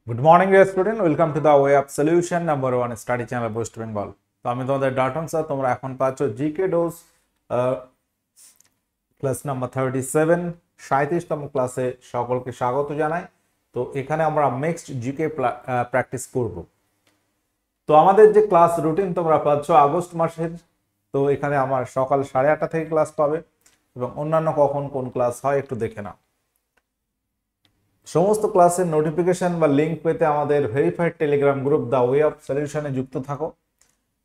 Good morning dear student, welcome to the way of solution number one study channel West Bengal. তো আমি তোমাদের Dutton sir, তোমরা এখন পাচ্ছ জিকে ডোজ ক্লাস নাম্বার 37 37তম ক্লাসে সকলকে স্বাগত জানাই। তো এখানে আমরা মিক্সড জিকে প্র্যাকটিস করব। তো আমাদের যে ক্লাস রুটিন তোমরা পাচ্ছ আগস্ট মাসের, তো এখানে আমার সকাল 8:30 থেকে ক্লাস পাবে এবং অন্যান্য কখন কোন ক্লাস হয় একটু দেখে নাও। সমস্ত ক্লাসের নোটিফিকেশন বা লিঙ্ক পেতে আমাদের verified telegram group the way of সলিউশনে যুক্ত থাকো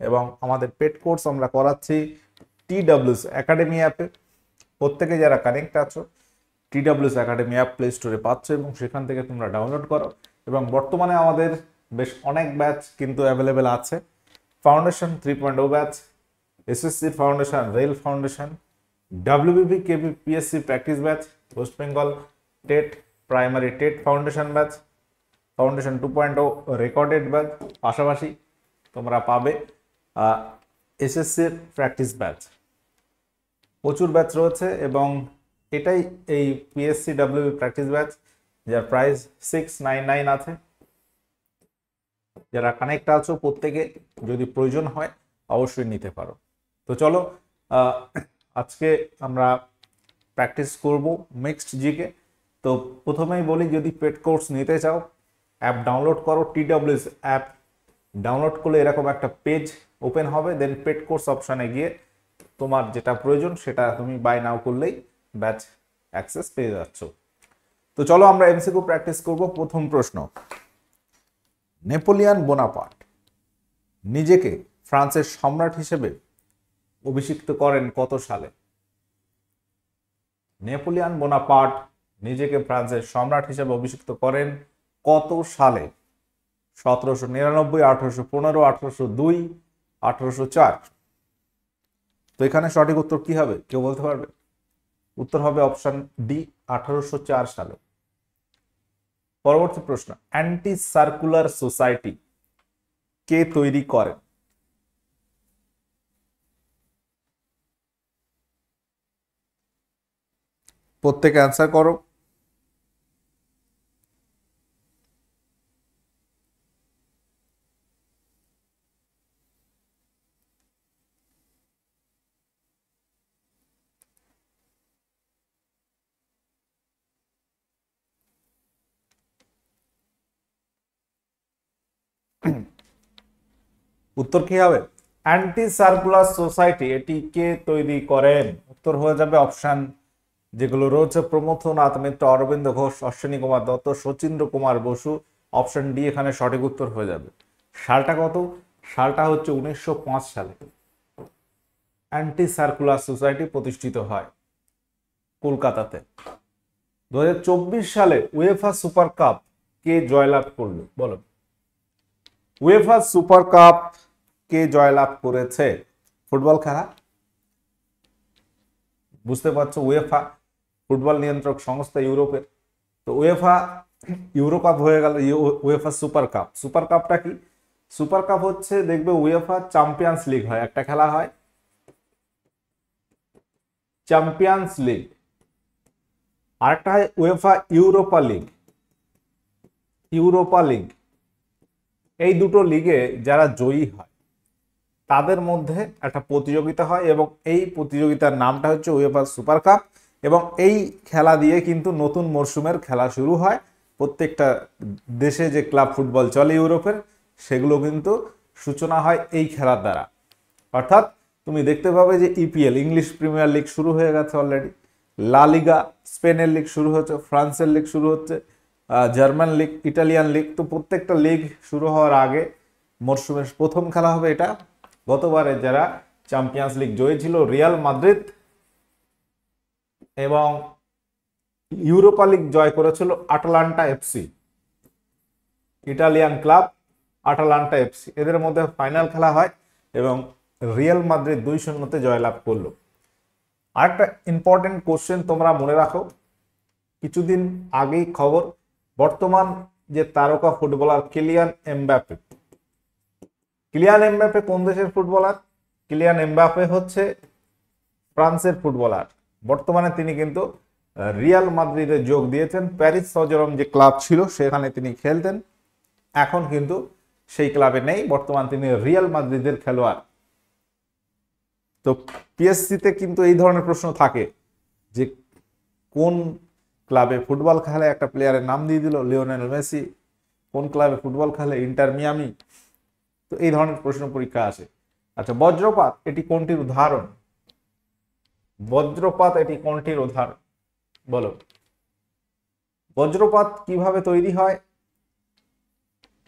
এবং আমাদের পেড কোর্স আমরা করাচ্ছি TWS একাডেমি অ্যাপে। প্রত্যেকে যারা কানেক্ট আছো TWS একাডেমি অ্যাপ প্লে স্টোরে পাচ্ছ এবং সেখান থেকে তোমরা ডাউনলোড করো। এবং বর্তমানে আমাদের বেশ অনেক ব্যাচ কিন্তু অ্যাভেলেবেল আছে। Foundation 3.0 batch, SSC foundation, rail foundation, WBP KPPSC practice batch, West Bengal TET primary TET foundation batch, foundation 2.0 recorded batch, পাশাপাশি তোমরা পাবে SSC প্র্যাকটিস ব্যাচ। প্রচুর ব্যাচ রয়েছে এবং এটাই এই PSC WB প্র্যাকটিস ব্যাচ, যার প্রাইস 699 আছে। যারা কানেক্ট আছো প্রত্যেকে যদি প্রয়োজন হয় অবশ্যই নিতে পারো। তো চলো আজকে আমরা প্র্যাকটিস করব মিক্সড জিকে। তো প্রথমেই বলি, যদি পেড কোর্স নিতে চাও অ্যাপ ডাউনলোড করো। TWS অ্যাপ ডাউনলোড করলে এরকম একটা পেজ ওপেন হবে, দেন পেড কোর্স অপশানে গিয়ে তোমার যেটা প্রয়োজন সেটা তুমি বাই নাও করলেই ব্যাচ অ্যাক্সেস পেয়ে যাচ্ছ। তো চলো আমরা MCQ প্র্যাকটিস করব। প্রথম প্রশ্ন, নেপোলিয়ান বোনাপার্ট নিজেকে ফ্রান্সের সম্রাট হিসেবে অভিষিক্ত করেন কত সালে? নেপোলিয়ান বোনাপার্ট নিজেকে ফ্রান্সের সম্রাট হিসেবে অভিষিক্ত করেন কত সালে? 1799, 1815, 1802, 1804। তো এখানে সঠিক উত্তর কি হবে কেউ বলতে পারবে? উত্তর হবে অপশন ডি, 1804 সালে। পরবর্তী প্রশ্ন, অ্যান্টি সার্কুলার সোসাইটি কে তৈরি করেন? প্রত্যেকে অ্যান্সার করো। উত্তর কি হবে? অ্যান্টি সার্কুলার সোসাইটি এটি কে তৈরি করেন? উত্তর হয়ে যাবে অপশন যেগুলো রয়েছে প্রমথনাথ মিত্র, অরবিন্দ ঘোষ, অশ্বিনী কুমার দত্ত, শচীন্দ্র কুমার বসু। অপশন ডি এখানে সঠিক উত্তর হয়ে যাবে। সালটা কত? সালটা হচ্ছে 1905 সালে অ্যান্টি সার্কুলার সোসাইটি প্রতিষ্ঠিত হয় কলকাতাতে। 2024 সালে উয়েফা সুপার কাপ কে জয়লাভ করলো বলো? উয়েফা সুপার কাপ কে জয়লাভ করেছে? ফুটবল খেলা, বুঝতে পারছো, উয়েফা ফুটবল নিয়ন্ত্রক সংস্থা ইউরোপের। তো উয়েফা ইউরো কাপ হয়ে গেল উয়েফা সুপার কাপ। সুপার কাপটা কি? সুপার কাপ হচ্ছে, দেখবে উয়েফা চ্যাম্পিয়ন্স লিগ হয়, একটা খেলা হয় চ্যাম্পিয়ন্স লিগ, আরেকটা হয় UEFA Europa league. Europa league, এই দুটো লিগে যারা জয়ী হয় তাদের মধ্যে একটা প্রতিযোগিতা হয় এবং এই প্রতিযোগিতার নামটা হচ্ছে উয়েফা সুপার কাপ। এবং এই খেলা দিয়ে কিন্তু নতুন মরশুমের খেলা শুরু হয়। প্রত্যেকটা দেশে যে ক্লাব ফুটবল চলে ইউরোপের, সেগুলো কিন্তু সূচনা হয় এই খেলার দ্বারা। অর্থাৎ তুমি দেখতে পাবে যে EPL ইংলিশ প্রিমিয়ার লিগ শুরু হয়ে গেছে অলরেডি, লা লিগা স্পেনের লিগ শুরু হচ্ছে, ফ্রান্সের লিগ শুরু হচ্ছে, জার্মান লিগ, ইটালিয়ান লিগ। তো প্রত্যেকটা লিগ শুরু হওয়ার আগে মরশুমের প্রথম খেলা হবে এটা। গতবারে যারা চ্যাম্পিয়ন্স লিগ জয়ী ছিল রিয়াল মাদ্রিদ, এবং ইউরোপা লিগ জয় করেছিল Atalanta FC, Italian club Atalanta FC। এদের মধ্যে ফাইনাল খেলা হয় এবং রিয়াল মাদ্রিদ 2-0 জয়লাভ করলো। আরেকটা ইম্পর্টেন্ট কোশ্চেন তোমরা মনে রাখো, কিছুদিন আগেই খবর, বর্তমান যে তারকা footballer Kylian Mbappe. Kylian Mbappe কোন দেশের ফুটবলার? কিলিয়ান এমবাপে হচ্ছে ফ্রান্সের ফুটবলার। বর্তমানে তিনি কিন্তু রিয়াল মাদ্রিদে যোগ দিয়েছেন। প্যারিস সজরম যে ক্লাব ছিল সেখানে তিনি খেলতেন, এখন কিন্তু সেই ক্লাবে নেই, বর্তমান তিনি রিয়াল মাদ্রিদের খেলোয়াড়। তো পিএসসিতে কিন্তু এই ধরনের প্রশ্ন থাকে যে কোন ক্লাবে ফুটবল খেলে, একটা প্লেয়ারের নাম দিয়ে দিল লিওনেল মেসি, কোন ক্লাবে ফুটবল খেলে, ইন্টার মিয়ামি। তো এই ধরনের প্রশ্ন পরীক্ষা আসে। আচ্ছা, বজ্রপাত এটি কোনটির উদাহরণ? বজ্রপাত এটি কোনটির উদাহরণ বলো? বজ্রপাত কিভাবে তৈরি হয়?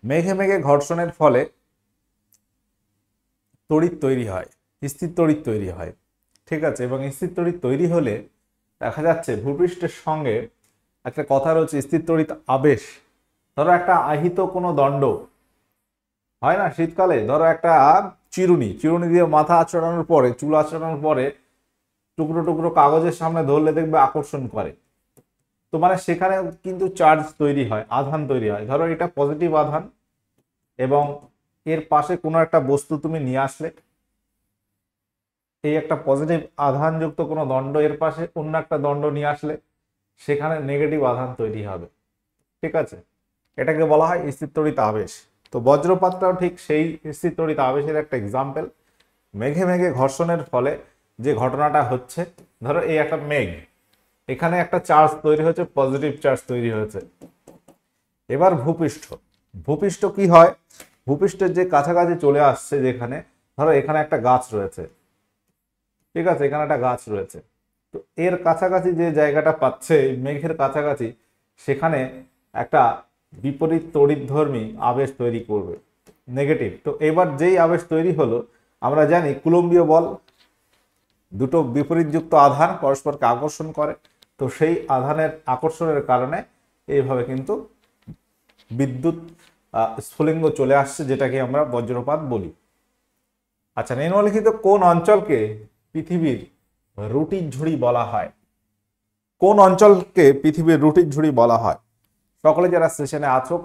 মেঘে মেঘে ঘর্ষণের ফলে তড়িৎ তৈরি হয়, স্থির তড়িৎ তৈরি হয়, ঠিক আছে। এবং স্থির তড়িৎ তৈরি হলে দেখা যাচ্ছে ভূপৃষ্ঠের সঙ্গে একটা কথা রয়েছে, স্থির তড়িৎ আবেশ। ধরো একটা আহিত কোনো দণ্ড হয় না শীতকালে, ধরো একটা চিরুনি দিয়ে মাথা আঁচড়ানোর পরে, চুল আঁচড়ানোর পরে টুকরো টুকরো কাগজের সামনে ধরলে দেখবে আকর্ষণ করে। তো মানে সেখানে কিন্তু চার্জ তৈরি হয়, আধান তৈরি হয়। ধরো এটা পজিটিভ আধান এবং এর পাশে কোনো একটা বস্তু তুমি নিয়ে আসলে, এই একটা পজিটিভ আধানযুক্ত কোনো দণ্ড, এর পাশে অন্য একটা দণ্ড নিয়ে আসলে সেখানে নেগেটিভ আধান তৈরি হবে, ঠিক আছে। এটাকে বলা হয় স্থির তড়িৎ আবেশ। তো বজ্রপাতটাও ঠিক সেই স্থির তড়িৎ আবেশের একটা এক্সাম্পল। মেঘে মেঘে ঘর্ষণের ফলে যে ঘটনাটা হচ্ছে, ধরো এই একটা মেঘ, এখানে একটা চার্জ তৈরি হয়েছে, পজিটিভ চার্জ তৈরি হয়েছে। এবার ভূপৃষ্ঠ কি হয়? ভূপৃষ্ঠের যে কাছাকাছি চলে আসছে, যেখানে ধরো এখানে একটা গাছ রয়েছে, ঠিক আছে, এখানে একটা গাছ রয়েছে। তো এর কাছাকাছি যে জায়গাটা পাচ্ছে, মেঘের কাছাকাছি, সেখানে একটা বিপরীত তড়িৎধর্মী আবেশ তৈরি করবে, নেগেটিভ। তো এবার যেই আবেশ তৈরি হলো, আমরা জানি কুলম্বীয় বল, দুটো বিপরীতযুক্ত আধান পরস্পরকে আকর্ষণ করে। তো সেই আধানের আকর্ষণের কারণে এইভাবে কিন্তু বিদ্যুৎ স্ফুলিঙ্গ চলে আসছে, যেটাকে আমরা বজ্রপাত বলি। আচ্ছা, নিম্নলিখিত কোন অঞ্চলকে পৃথিবীর রুটির ঝুড়ি বলা হয়? কোন অঞ্চলকে পৃথিবীর রুটির ঝুড়ি বলা হয়? সকলে যারা সেশনে আছো,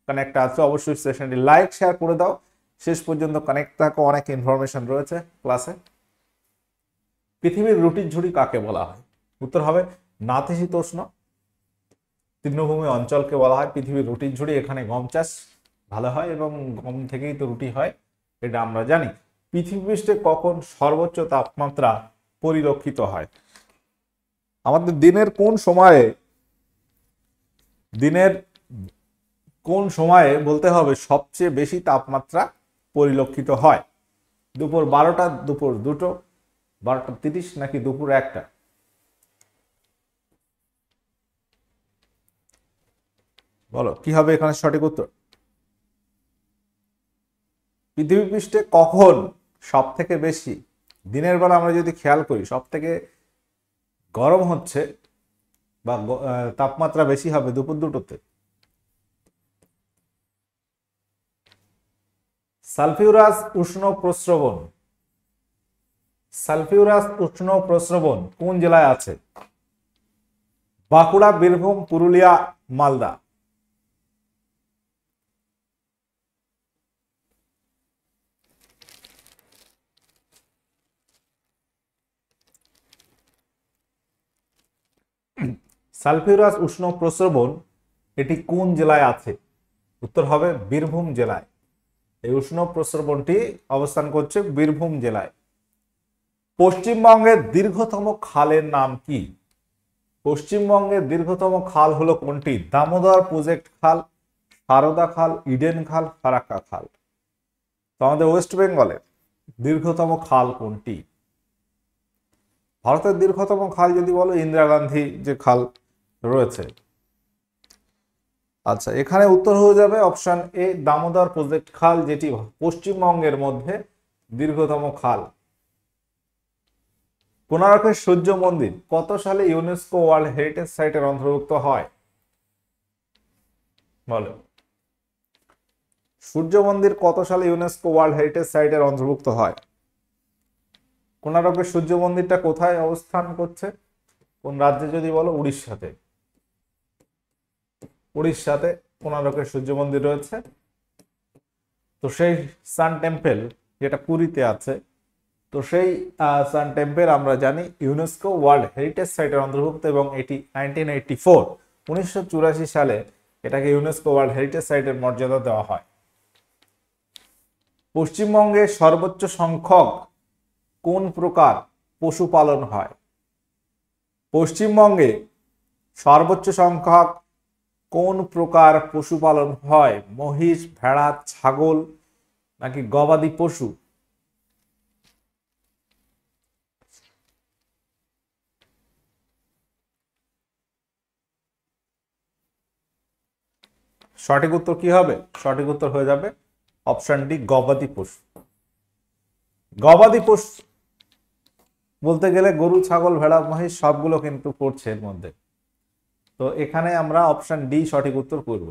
কানেক্ট আছো, অবশ্যই সেশনটি লাইক শেয়ার করে দাও, শেষ পর্যন্ত কানেক্ট থাকো, অনেক ইনফরমেশন রয়েছে ক্লাসে। পৃথিবীর রুটির ঝুড়ি কাকে বলা হয়? উত্তর হবে নাতিশীতোষ্ণ তৃণভূমি অঞ্চলকে বলা হয় পৃথিবীর রুটির ঝুড়ি। এখানে গম চাষ ভালো হয় এবং গম থেকেই তো রুটি হয়, এটা আমরা জানি। পৃথিবী পৃষ্ঠে কখন সর্বোচ্চ তাপমাত্রা পরিলক্ষিত হয়? আমাদের দিনের কোন সময়ে বলতে হবে সবচেয়ে বেশি তাপমাত্রা পরিলক্ষিত হয়? দুপুর 12টা, দুপুর 2টো, 12:30 নাকি দুপুর 1টা? বলো কি হবে এখানে সঠিক উত্তর? পৃথিবী পৃষ্ঠে কখন সব থেকে বেশি, দিনের বেলা আমরা যদি খেয়াল করি, সব থেকে গরম হচ্ছে বা তাপমাত্রা বেশি হবে দুপুর 2টোতে। সালফিউরাস উষ্ণ প্রস্রবণ কোন জেলায় আছে? বাঁকুড়া, বীরভূম, পুরুলিয়া, মালদা। সালফিউরাস উষ্ণ প্রস্রবণ এটি কোন জেলায় আছে? উত্তর হবে বীরভূম জেলায়। এই উষ্ণ প্রস্রবণটি অবস্থান করছে বীরভূম জেলায়। পশ্চিমবঙ্গের দীর্ঘতম খালের নাম কি? পশ্চিমবঙ্গের দীর্ঘতম খাল হলো কোনটি? দামোদর প্রজেক্ট খাল, সারদা খাল, ইডেন খাল, ফারাক্কা খাল। তো আমাদের ওয়েস্ট বেঙ্গলের দীর্ঘতম খাল কোনটি? ভারতের দীর্ঘতম খাল যদি বলো, ইন্দিরা গান্ধী যে খাল রয়েছে। আচ্ছা, এখানে উত্তর হয়ে যাবে অপশন এ, দামোদর প্রজেক্ট খাল, যেটি পশ্চিমবঙ্গের মধ্যে দীর্ঘতম খাল। কোণার্কের সূর্য মন্দির কত সালে ইউনেস্কো ওয়ার্ল্ড হেরিটেজ সাইটের অন্তর্ভুক্ত হয়? বলো, সূর্য মন্দির কত সালে ইউনেস্কো ওয়ার্ল্ড হেরিটেজ সাইটের অন্তর্ভুক্ত হয়? কোণার্কের সূর্য মন্দিরটা কোথায় অবস্থান করছে, কোন রাজ্যে যদি বলো? উড়িষ্যাতে কোণার্কের সূর্য মন্দির রয়েছে। তো সেই সান টেম্পল যেটা পুরীতে আছে, তো সেই সান টেম্পল আমরা জানি ইউনেস্কো ওয়ার্ল্ড হেরিটেজ সাইটের অন্তর্ভুক্ত এবং এটি 1984 সালে এটাকে ইউনেস্কো ওয়ার্ল্ড হেরিটেজ সাইটের মর্যাদা দেওয়া হয়। পশ্চিমবঙ্গে সর্বোচ্চ সংখ্যক কোন প্রকার পশুপালন হয়? পশ্চিমবঙ্গে সর্বোচ্চ সংখ্যক কোন প্রকার পশুপালন হয়? মহিষ, ভেড়া, ছাগল নাকি গবাদি পশু? সঠিক উত্তর কি হবে? সঠিক উত্তর হয়ে যাবে অপশন ডি, গবাদি পশু। গবাদি পশু বলতে গেলে গরু, ছাগল, ভেড়া, মহিষ সবগুলো কিন্তু পড়ছে এর মধ্যে। তো এখানে আমরা অপশন ডি সঠিক উত্তর করব।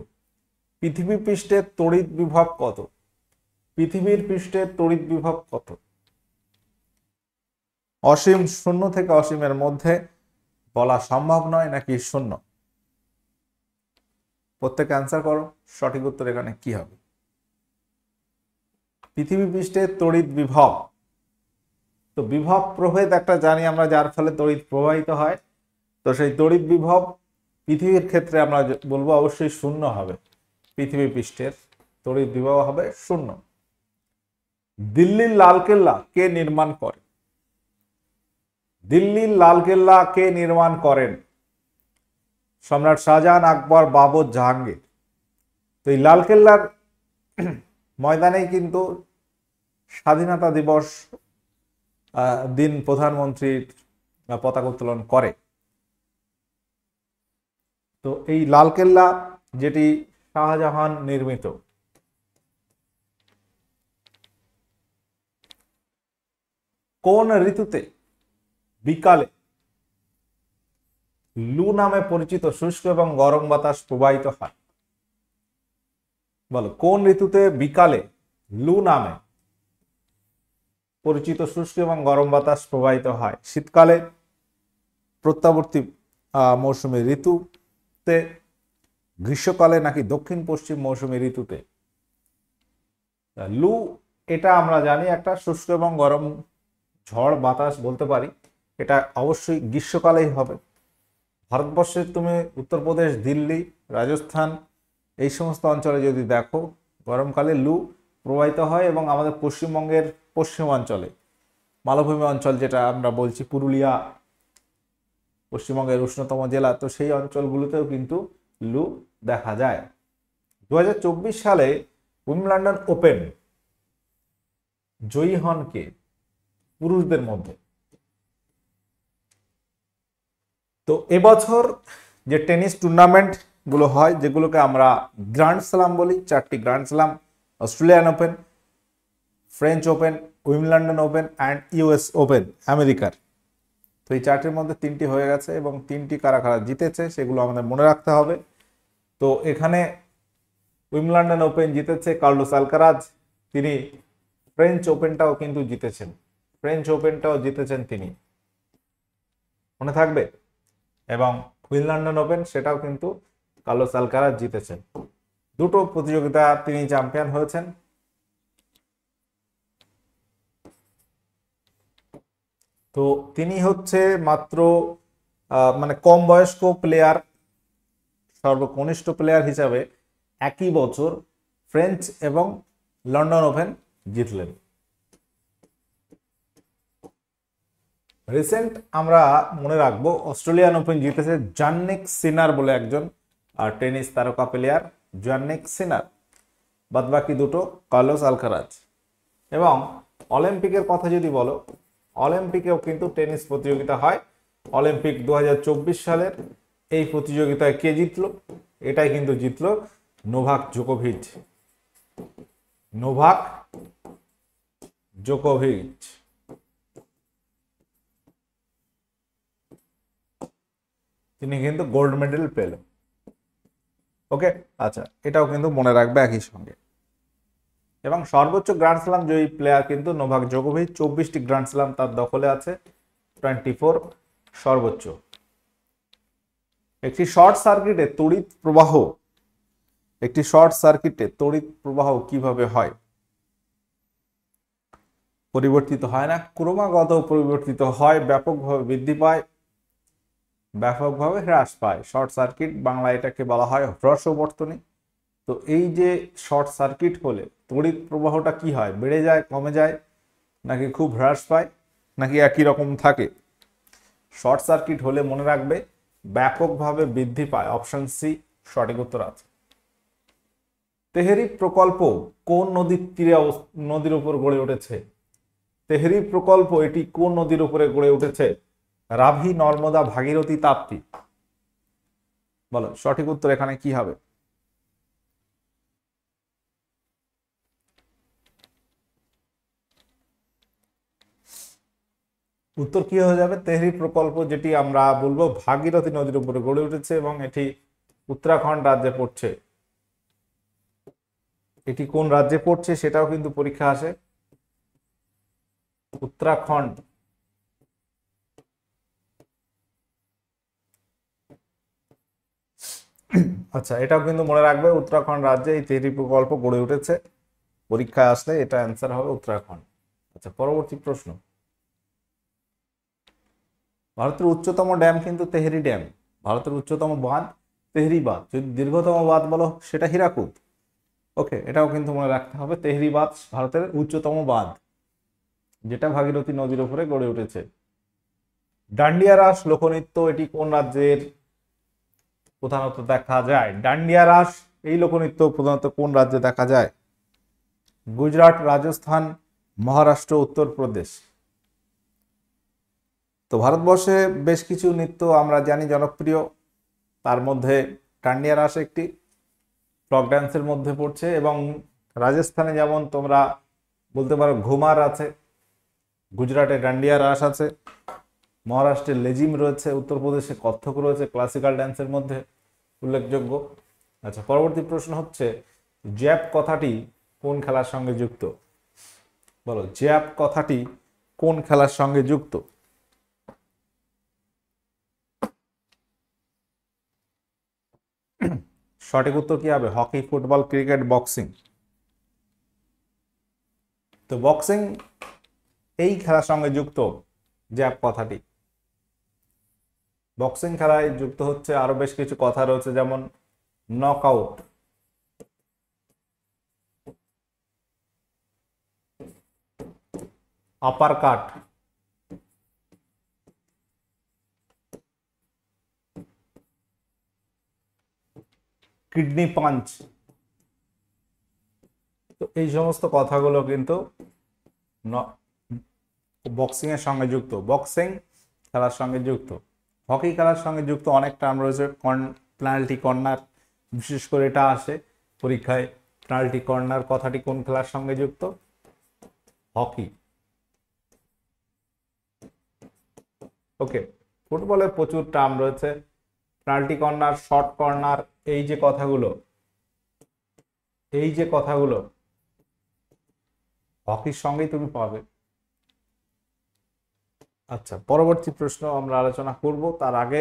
পৃথিবী পৃষ্ঠের তড়িৎ বিভব কত? পৃথিবীর পৃষ্ঠের তড়িৎ বিভব কত? অসীম, শূন্য থেকে অসীমের মধ্যে বলা সম্ভব নয় নাকি শূন্য? প্রত্যেকে অ্যান্সার করো, সঠিক উত্তর এখানে কি হবে? পৃথিবী পৃষ্ঠের তড়িৎ বিভব, তো বিভব প্রভেদ একটা জানি আমরা, যার ফলে তড়িৎ প্রবাহিত হয়। তো সেই তড়িৎ বিভব পৃথিবীর ক্ষেত্রে আমরা বলবো অবশ্যই শূন্য হবে। পৃথিবী পৃষ্ঠের তড়িৎ বিভব হবে শূন্য। দিল্লির লালকেল্লা কে নির্মাণ করে? দিল্লির লালকেল্লা কে নির্মাণ করেন? সম্রাট শাহজাহান, আকবর, বাবর, জাহাঙ্গীর। তো এই লালকেল্লার ময়দানেই কিন্তু স্বাধীনতা দিবস দিন প্রধানমন্ত্রীর পতাকা উত্তোলন করে। তো এই লালকেল্লা যেটি শাহজাহান নির্মিত। কোন ঋতুতে বিকালে লু নামে পরিচিত শুষ্ক এবং গরম বাতাস প্রবাহিত হয়? বলো, কোন ঋতুতে বিকালে লু নামে পরিচিত শুষ্ক এবং গরম বাতাস প্রবাহিত হয়? শীতকালে, প্রত্যাবর্তী মৌসুমী ঋতুতে, গ্রীষ্মকালে নাকি দক্ষিণ পশ্চিম মৌসুমী ঋতুতে? লু এটা আমরা জানি একটা শুষ্ক এবং গরম ঝড় বাতাস বলতে পারি, এটা অবশ্যই গ্রীষ্মকালেই হবে। ভারতবর্ষের তুমি উত্তরপ্রদেশ, দিল্লি, রাজস্থান এই সমস্ত অঞ্চলে যদি দেখো গরমকালে লু প্রবাহিত হয়, এবং আমাদের পশ্চিমবঙ্গের পশ্চিমাঞ্চলে মালভূমি অঞ্চল যেটা আমরা বলছি, পুরুলিয়া পশ্চিমবঙ্গের উষ্ণতম জেলা, তো সেই অঞ্চলগুলোতেও কিন্তু লু দেখা যায়। 2024 সালে উইম্বলডন ওপেন জয়ী হন কে পুরুষদের মধ্যে? তো এবছর যে টেনিস টুর্নামেন্ট গুলো হয়, যেগুলোকে আমরা গ্র্যান্ড স্ল্যাম বলি, 4টি grand slam, Australian open, French open, Wimbledon open and US open আমেরিকার। তো এই 4টির মধ্যে 3টি হয়ে গেছে, এবং 3টি কারা কারা জিতেছে সেগুলো আমাদের মনে রাখতে হবে। তো এখানে উইম্বলডন ওপেন জিতেছে কার্লোস আলকারাজ, তিনি ফ্রেঞ্চ ওপেনটাও কিন্তু জিতেছেন, ফ্রেঞ্চ ওপেনটাও জিতেছেন তিনি, মনে থাকবে। এবং উইম্বলডন ওপেন সেটাও কিন্তু কার্লোস আলকারাজ জিতেছেন। দুটো প্রতিযোগিতা তিনি চ্যাম্পিয়ন হয়েছেন। তো তিনি হচ্ছে মাত্র মানে কম বয়স্ক প্লেয়ার, সর্বকনিষ্ঠ প্লেয়ার হিসাবে একই বছর ফ্রেঞ্চ এবং লন্ডন ওপেন জিতলেন। রিসেন্ট আমরা মনে রাখবো অস্ট্রেলিয়ান ওপেন জিতেছে জানিক সিনার বলে একজন টেনিস তারকা প্লেয়ার, জানিক সিনার। বাদবাকি দুটো কার্লোস আলকারাজ। এবং অলিম্পিকের কথা যদি বলো, অলিম্পিকেও কিন্তু টেনিস প্রতিযোগিতা হয়। অলিম্পিক 2024 সালের এই প্রতিযোগিতায় কে জিতলো? এটাই কিন্তু জিতলো নোভাক জোকোভিচ। নোভাক জোকোভিচ তিনি কিন্তু গোল্ড মেডেল পেল। ওকে, আচ্ছা, এটাও কিন্তু মনে রাখবে একই সঙ্গে। এবং সর্বোচ্চ গ্র্যান্ড স্ল্যাম জয়ী প্লেয়ার কিন্তু নোভাক জোকোভিচ, 24টি গ্র্যান্ড স্ল্যাম তার দখলে আছে, 24 সর্বোচ্চ। একটি শর্ট সার্কিটে তড়িৎ প্রবাহ, একটি শর্ট সার্কিটে তড়িৎ প্রবাহ কিভাবে হয়? পরিবর্তিত হয় না, ক্রমাগত পরিবর্তিত হয়, ব্যাপকভাবে বৃদ্ধি পায়, ব্যাপকভাবে হ্রাস পায়। শর্ট সার্কিট বাংলায় এটাকে বলা হয় হ্রস্ববর্তনী। তো এই যে শর্ট সার্কিট হলে তড়িৎ প্রবাহটা কি হয়, বেড়ে যায়, কমে যায়, নাকি খুব হ্রাস পায়, নাকি একই রকম থাকে? শর্ট সার্কিট হলে মনে রাখবে ব্যাপকভাবে বৃদ্ধি পায়। অপশন সি সঠিক উত্তর আছে। তেহরি প্রকল্প কোন নদীর তীরে নদীর উপর গড়ে উঠেছে? তেহরি প্রকল্প এটি কোন নদীর উপরে গড়ে উঠেছে? রাভি, নর্মদা, ভাগীরথী, তাপ্তি? বলো সঠিক উত্তর এখানে কি হবে? উত্তর কি হয়ে যাবে? তেহরি প্রকল্প, যেটি আমরা বলবো ভাগীরথী নদীর উপরে গড়ে উঠেছে এবং এটি উত্তরাখণ্ড রাজ্যে পড়ছে। এটি কোন রাজ্যে পড়ছে সেটাও কিন্তু পরীক্ষা আসে। উত্তরাখণ্ড। আচ্ছা, এটাও কিন্তু মনে রাখবে উত্তরাখণ্ড রাজ্যে এই তেহরি প্রকল্প গড়ে উঠেছে। পরীক্ষায় আসলে এটা অ্যান্সার হবে উত্তরাখণ্ড। আচ্ছা, পরবর্তী প্রশ্ন। ভারতের উচ্চতম ড্যাম কিন্তু তেহরি ড্যাম। ভারতের উচ্চতম বাঁধ তেহরি বাঁধ। যদি দীর্ঘতম বাঁধ বলো সেটা হীরাকুদ। ওকে, এটাও কিন্তু মনে রাখতে হবে। তেহরি বাঁধ ভারতের উচ্চতম বাঁধ, যেটা ভাগীরথী নদীর উপরে গড়ে উঠেছে। ডান্ডিয়া রাস লোকনৃত্য এটি কোন রাজ্যের প্রধানত দেখা যায়? ডান্ডিয়া রাস এই লোকনৃত্য প্রধানত কোন রাজ্যে দেখা যায়? গুজরাট, রাজস্থান, মহারাষ্ট্র, উত্তরপ্রদেশ? তো ভারতবর্ষে বেশ কিছু নৃত্য আমরা জানি জনপ্রিয়, তার মধ্যে ডান্ডিয়া রাস একটি ফ্লক ড্যান্সের মধ্যে পড়ছে। এবং রাজস্থানে যেমন তোমরা বলতে পারো ঘুমার আছে, গুজরাটে ডান্ডিয়া রাস আছে, মহারাষ্ট্রে লেজিম রয়েছে, উত্তরপ্রদেশে কত্থক রয়েছে ক্লাসিক্যাল ড্যান্সের মধ্যে উল্লেখযোগ্য। আচ্ছা, পরবর্তী প্রশ্ন হচ্ছে জ্যাপ কথাটি কোন খেলার সঙ্গে যুক্ত? বলো জ্যাপ কথাটি কোন খেলার সঙ্গে যুক্ত? সঠিক উত্তর কি হবে? Hockey, football, cricket, boxing? তো বক্সিং এই খেলার সঙ্গে যুক্ত জ্যাপ কথাটি। বক্সিং খেলায় যুক্ত হচ্ছে আরো বেশ কিছু কথা রয়েছে, যেমন নকআউট, আপার কাট, কিডনি পাঞ্চ। তো এই সমস্ত কথাগুলো কিন্তু বক্সিং এর সঙ্গে যুক্ত, বক্সিং খেলার সঙ্গে যুক্ত। হকি খেলার সঙ্গে যুক্ত অনেক টার্ম রয়েছে, পেনাল্টি কর্নার, বিশেষ করে এটা আসে পরীক্ষায়। পেনাল্টি কর্নার কথাটি কোন খেলার সঙ্গে যুক্ত? হকি। ওকে, ফুটবলে প্রচুর টার্ম রয়েছে, পেনাল্টি কর্নার, শর্ট কর্নার, এই যে কথাগুলো, হকির সঙ্গেই তুমি পাবে। আচ্ছা, পরবর্তী প্রশ্ন আমরা আলোচনা করব। তার আগে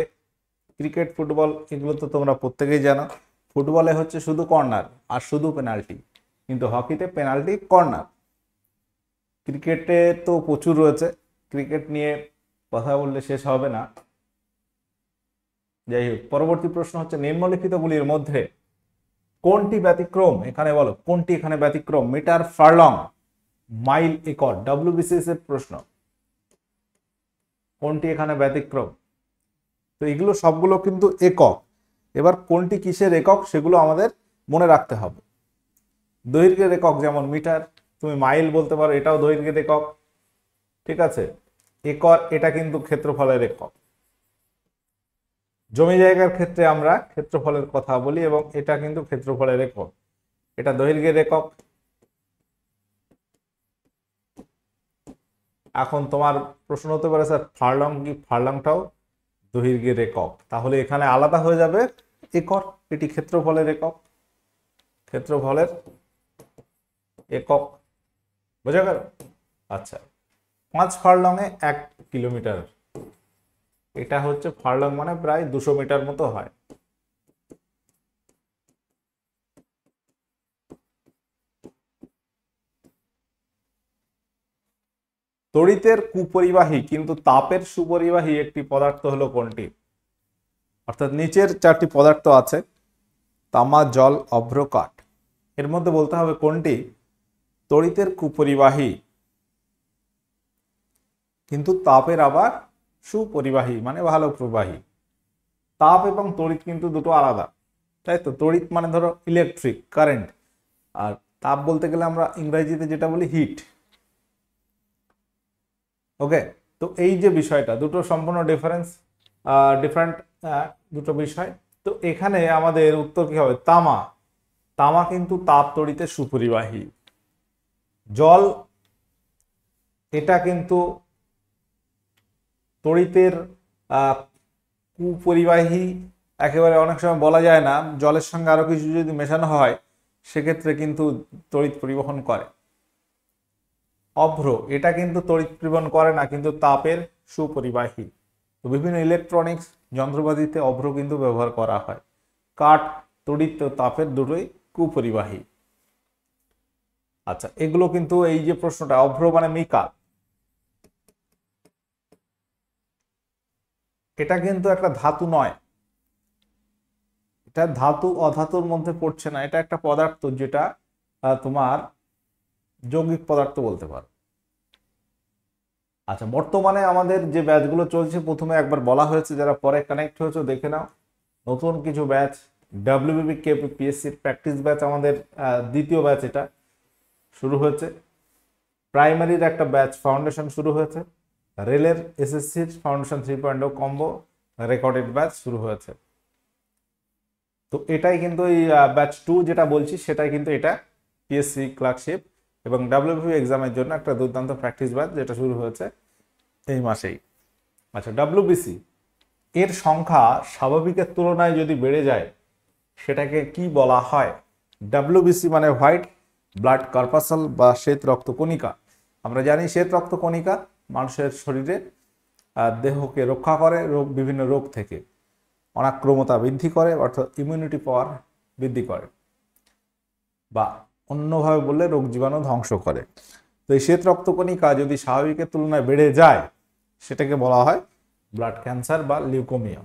ক্রিকেট, ফুটবল এগুলো তো তোমরা প্রত্যেকেই জানো। ফুটবলে হচ্ছে শুধু কর্নার আর শুধু পেনাল্টি, কিন্তু হকিতে পেনাল্টি, কর্নার। ক্রিকেটে তো প্রচুর রয়েছে, ক্রিকেট নিয়ে কথা বললে শেষ হবে না। যাই হোক, পরবর্তী প্রশ্ন হচ্ছে নিম্নলিখিতগুলির মধ্যে কোনটি ব্যতিক্রম? এখানে বলো কোনটি এখানে ব্যতিক্রম? Metre, furlong, mile, acre? WBCS এর প্রশ্ন। কোনটি এখানে ব্যতিক্রম? তো এগুলো সবগুলো কিন্তু একক। এবার কোনটি কিসের একক সেগুলো আমাদের মনে রাখতে হবে। দৈর্ঘ্যের একক যেমন মিটার, তুমি মাইল বলতে পারো, এটাও দৈর্ঘ্যের একক। ঠিক আছে, একর এটা কিন্তু ক্ষেত্রফলের একক। জমি জায়গার ক্ষেত্রে আমরা ক্ষেত্রফলের কথা বলি এবং এটা কিন্তু ক্ষেত্রফলের একক, এটা দৈর্ঘ্যের একক। এখন তোমার প্রশ্ন হতে পারে স্যার ফারলং কি? ফারলংটাও দৈর্ঘ্যের একক। তাহলে এখানে আলাদা হয়ে যাবে একর, এটি ক্ষেত্রফলের একক, ক্ষেত্রফলের একক। বোঝা গেল? আচ্ছা, 5 ফারলং এ 1 কিলোমিটার, এটা হচ্ছে ফারলং মানে প্রায় 200 মিটার মতো হয়। তড়িতের কুপরিবাহী কিন্তু তাপের সুপরিবাহী একটি পদার্থ হলো কোনটি? অর্থাৎ নিচের 4টি পদার্থ আছে, তামা, জল, অভ্র, কাঠ। এর মধ্যে বলতে হবে কোনটি তড়িতের কুপরিবাহী কিন্তু তাপের আবার সুপরিবাহী, মানে ভালো প্রবাহী। তাপ এবং তড়িৎ কিন্তু দুটো আলাদা, তাই তো। তড়িৎ মানে ধরো ইলেকট্রিক কারেন্ট, আর তাপ বলতে গেলে আমরা ইংরেজিতে যেটা বলি হিট। ওকে, তো এই যে বিষয়টা, দুটো সম্পূর্ণ ডিফারেন্ট দুটো বিষয়। তো এখানে আমাদের উত্তর কি হবে? তামা। তামা কিন্তু তাপ তড়িতের সুপরিবাহী। জল, এটা কিন্তু তড়িতের কুপরিবাহী একেবারে অনেক সময় বলা যায় না, জলের সঙ্গে আরো কিছু যদি মেশানো হয় সেক্ষেত্রে কিন্তু তড়িৎ পরিবহন করে। অভ্র, এটা কিন্তু তড়িৎ পরিবহন করে না, কিন্তু তাপের সুপরিবাহী। তো বিভিন্ন ইলেকট্রনিক্স যন্ত্রপাতিতে অভ্র কিন্তু ব্যবহার করা হয়। কাঠ তড়িৎ ও তাপের দুটোই কুপরিবাহী। আচ্ছা, এগুলো কিন্তু এই যে প্রশ্নটা, অভ্র মানে মিকা, এটা কিন্তু একটা ধাতু নয়, এটা ধাতু অধাতুর মধ্যে পড়ছে না, এটা একটা পদার্থ যেটা তোমার যৌগিক পদার্থ বলতে পারো। আচ্ছা, বর্তমানে আমাদের যে ব্যাচগুলো চলছে, প্রথমে একবার বলা হয়েছে, যারা পরে কানেক্ট হয়েছে দেখে নাও, নতুন কিছু ব্যাচ ডাব্লিউবিপি কেপিপিএসসির প্র্যাকটিস ব্যাচ আমাদের দ্বিতীয় ব্যাচ এটা শুরু হয়েছে। প্রাইমারির একটা ব্যাচ ফাউন্ডেশন শুরু হয়েছে। রেলের এসএসসির ফাউন্ডেশন 3.0 কম্বো রেকর্ডেড ব্যাচ শুরু হয়েছে। তো এটাই কিন্তু এই ব্যাচ 2 যেটা বলছি সেটাই কিন্তু এটা পিএসসি ক্লার্কশিপ এবং ডাব্লিউবিপি এক্সামের জন্য একটা দুর্দান্ত প্র্যাকটিস ব্যাচ যেটা শুরু হয়েছে এই মাসেই। আচ্ছা, ডাব্লিউবিসি এর সংখ্যা স্বাভাবিকের তুলনায় যদি বেড়ে যায় সেটাকে কি বলা হয়? ডাব্লিউবিসি মানে হোয়াইট ব্লাড কর্পাসল বা শ্বেত রক্তকণিকা। আমরা জানি শ্বেত রক্তকণিকা মানুষের শরীরে দেহকে রক্ষা করে বিভিন্ন রোগ থেকে, অনাক্রমতা বৃদ্ধি করে, অর্থাৎ ইমিউনিটি পাওয়ার বৃদ্ধি করে, বা অন্যভাবে বললে রোগ জীবাণু ধ্বংস করে। তো এই শ্বেত রক্তকণিকা যদি স্বাভাবিকের তুলনায় বেড়ে যায় সেটাকে বলা হয় ব্লাড ক্যান্সার বা লিউকোমিয়া।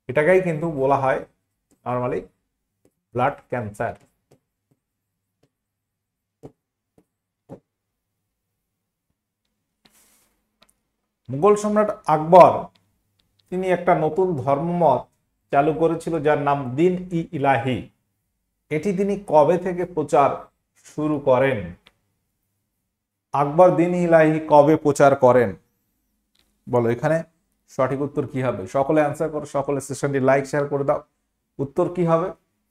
এটাকেই কিন্তু বলা হয় নর্মালি ব্লাড ক্যান্সার। মুঘল সম্রাট আকবর তিনি একটা নতুন ধর্মমত চালু করেছিল যার নাম দিন ই ইলাহি। এটি তিনি কবে থেকে প্রচার শুরু করেন? আকবর দিন ই ইলাহি কবে প্রচার করেন বলো। এখানে সঠিক উত্তর কি হবে? সকলে অ্যান্সার করো, সকলে সেশনটি লাইক শেয়ার করে দাও। উত্তর কি হবে?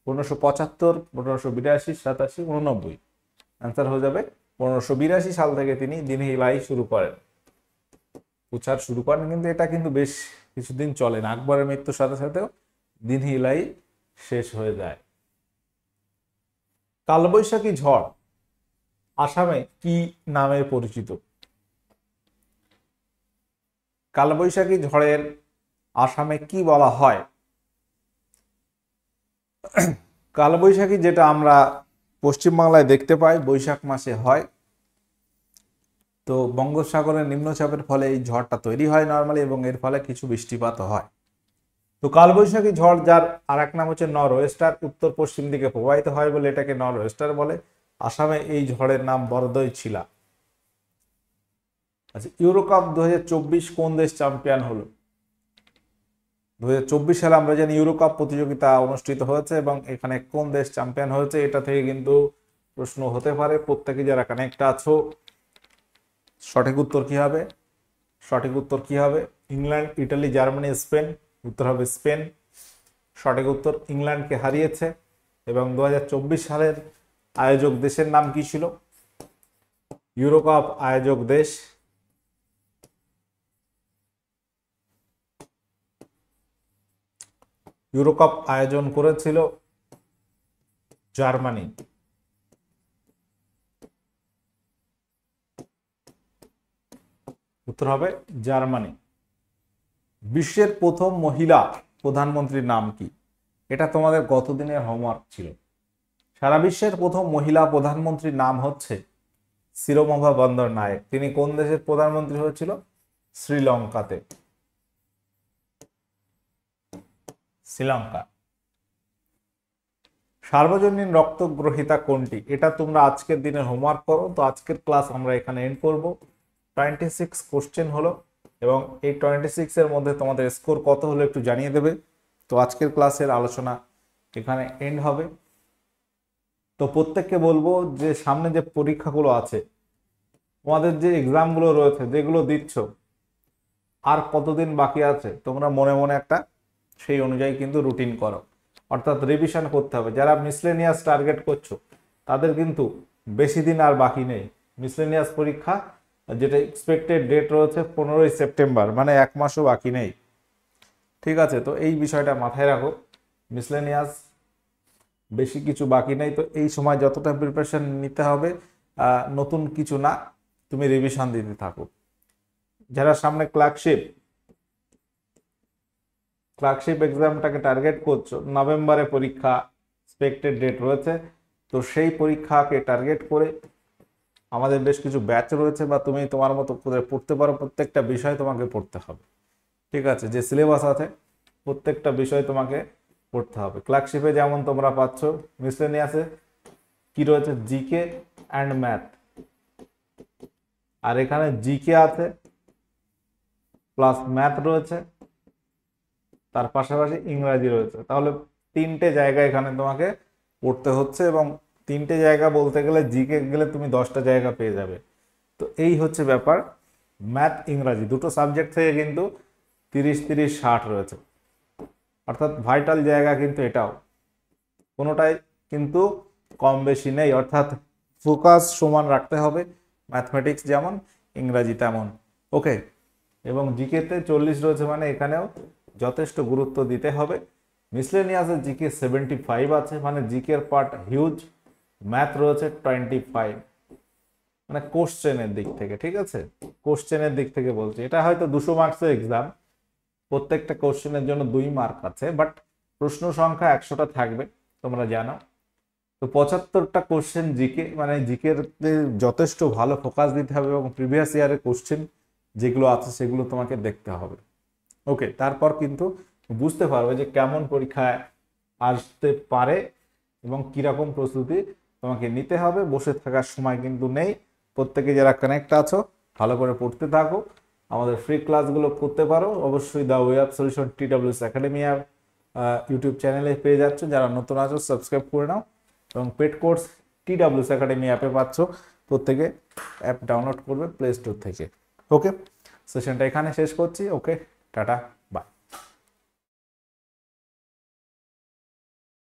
1575, 1582, 87, 89। অ্যান্সার হয়ে যাবে 1582 সাল থেকে তিনি দিন ই ইলাহি শুরু করেন, প্রচার শুরু করেন। কিন্তু এটা কিন্তু বেশ কিছুদিন চলে না, আকবরের মৃত্যুর সাথে সাথেও দিন ই ইলাহি শেষ হয়ে যায়। কালবৈশাখী ঝড় আসামে কি নামে পরিচিত? কালবৈশাখী ঝড়ের আসামে কি বলা হয়? কালবৈশাখী যেটা আমরা পশ্চিমবাংলায় দেখতে পাই বৈশাখ মাসে হয়। তো বঙ্গোপসাগরের নিম্নচাপের ফলে এই ঝড়টা তৈরি হয় নর্মালি, এবং এর ফলে কিছু বৃষ্টিপাত হয়। তো কালবৈশাখী ঝড়, যার আর এক নাম হচ্ছে নর ওয়েস্টার, উত্তর পশ্চিম দিকে প্রবাহিত হয় বলে এটাকে নর ওয়েস্টার বলে। আসামে এই ঝড়ের নাম বরদই ছিলা। আচ্ছা, ইউরোকাপ 2024 কোন দেশ চ্যাম্পিয়ন হলো? 2024 সালে আমরা জানি ইউরোকাপ প্রতিযোগিতা অনুষ্ঠিত হয়েছে, এবং এখানে কোন দেশ চ্যাম্পিয়ন হয়েছে এটা থেকে কিন্তু প্রশ্ন হতে পারে। প্রত্যেকে যারা কানেক্ট আছো, সঠিক উত্তর কি হবে? সঠিক উত্তর কি হবে? England, Italy, Germany, Spain. উত্তর হবে স্পেন। সঠিক উত্তর ইংল্যান্ডকে হারিয়েছে। এবং 2024 সালের আয়োজক দেশের নাম কি ছিল? ইউরোকাপ আয়োজক দেশ ইউরোকাপ আয়োজন করেছিল জার্মানি। উত্তর হবে জার্মানি। বিশ্বের প্রথম মহিলা প্রধানমন্ত্রীর নাম কি? এটা তোমাদের গতদিনের হোমওয়ার্ক ছিল। সারা বিশ্বের প্রথম মহিলা প্রধানমন্ত্রীর নাম হচ্ছে সিরোমোভা বন্দরনায়েক। তিনি কোন দেশের প্রধানমন্ত্রী হয়েছিল? শ্রীলঙ্কাতে। শ্রীলঙ্কা। সার্বজনীন রক্তগ্রহিতা কোনটি? এটা তোমরা আজকের দিনের হোমওয়ার্ক করো। তো আজকের ক্লাস আমরা এখানে এন্ড করব। 26 কোশ্চেন হলো এবং এই 26 এর মধ্যে তোমাদের স্কোর কত হলো একটু জানিয়ে দেবে। তো আজকের ক্লাসের আলোচনা এখানে এন্ড হবে। তো প্রত্যেককে বলবো যে সামনে যে পরীক্ষাগুলো আছে, তোমাদের যে এক্সামগুলো রয়েছে, যেগুলো দিচ্ছ, আর কতদিন বাকি আছে তোমরা মনে মনে একটা সেই অনুযায়ী কিন্তু রুটিন করো, অর্থাৎ রিভিশন করতে হবে। যারা মিসলেনিয়াস টার্গেট করছো তাদের কিন্তু বেশি দিন আর বাকি নেই। মিসলেনিয়াস পরীক্ষা যেটা এক্সপেক্টেড ডেট রয়েছে 15ই সেপ্টেম্বর, মানে 1 মাসও বাকি নেই। ঠিক আছে, তো এই বিষয়টা মাথায় রাখো। মিসলেনিয়াস বেশি কিছু বাকি নেই, তো এই সময় যতটা প্রিপারেশন নিতে হবে, নতুন কিছু না, তুমি রিভিশন দিতে থাকো। যারা সামনে ক্লার্কশিপ এক্সামটাকে টার্গেট করছো, নভেম্বরে পরীক্ষা এক্সপেক্টেড ডেট রয়েছে, তো সেই পরীক্ষাকে টার্গেট করে আমাদের বেশ কিছু ব্যাচ রয়েছে, বা তুমি তোমার মতো করে পড়তে পারো। প্রত্যেকটা বিষয় তোমাকে পড়তে হবে। ঠিক আছে, যে সিলেবাস আছে প্রত্যেকটা বিষয় তোমাকে পড়তে হবে। ক্লার্কশিপে যেমন তোমরা পাচ্ছ, মিসলেনিয়াসে কি রয়েছে, জিকে অ্যান্ড ম্যাথ, আর এখানে জিকে আছে প্লাস ম্যাথ রয়েছে, তার পাশাপাশি ইংরাজি রয়েছে। তাহলে 3টে জায়গা এখানে তোমাকে পড়তে হচ্ছে, এবং 3টে জায়গা বলতে গেলে জিকে গেলে তুমি 10টা জায়গা পেয়ে যাবে। তো এই হচ্ছে ব্যাপার। ম্যাথ ইংরাজি দুটো সাবজেক্ট থেকে কিন্তু 30-30-60 রয়েছে, অর্থাৎ ভাইটাল জায়গা কিন্তু এটাও, কোনোটাই কিন্তু কম বেশি নেই। অর্থাৎ ফোকাস সমান রাখতে হবে, ম্যাথমেটিক্স যেমন ইংরাজি তেমন। ওকে, এবং জিকেতে 40 রয়েছে, মানে এখানেও যথেষ্ট গুরুত্ব দিতে হবে। মিসলেনিয়াসের জিকে 75 আছে, মানে জিকের পার্ট হিউজ। ম্যাথ রয়েছে 25, মানে কোশ্চেনের দিক থেকে। ঠিক আছে, কোশ্চেনের দিক থেকে বলছি, এটা হয়তো 200 মার্কসের এক্সাম, প্রত্যেকটা কোশ্চেনের জন্য 2 মার্ক আছে, বাট প্রশ্ন সংখ্যা 100টা থাকবে, তোমরা জানো। তো 75টা কোশ্চেন জিকে, মানে জিকের যথেষ্ট ভালো ফোকাস দিতে হবে, এবং প্রিভিয়াস ইয়ারের কোশ্চেন যেগুলো আছে সেগুলো তোমাকে দেখতে হবে। ওকে, তারপর কিন্তু বুঝতে পারবে যে কেমন পরীক্ষায় আসতে পারে এবং কিরকম প্রস্তুতি তোমাকে নিতে হবে। বসে থাকার সময় কিন্তু নেই। প্রত্যেকে যারা কানেক্ট আছো ভালো করে পড়তে থাকো, আমাদের ফ্রি ক্লাসগুলো করতে পারো। অবশ্যই the way of solution TWS academy YouTube চ্যানেলে পেয়ে যাচ্ছ। যারা নতুন আছো সাবস্ক্রাইব করে নাও, এবং পেড কোর্স TWS একাডেমি অ্যাপে পাচ্ছ। প্রত্যেকে অ্যাপ ডাউনলোড করবে প্লে স্টোর থেকে। ওকে, সেশনটা এখানে শেষ করছি। ওকে, টাটা।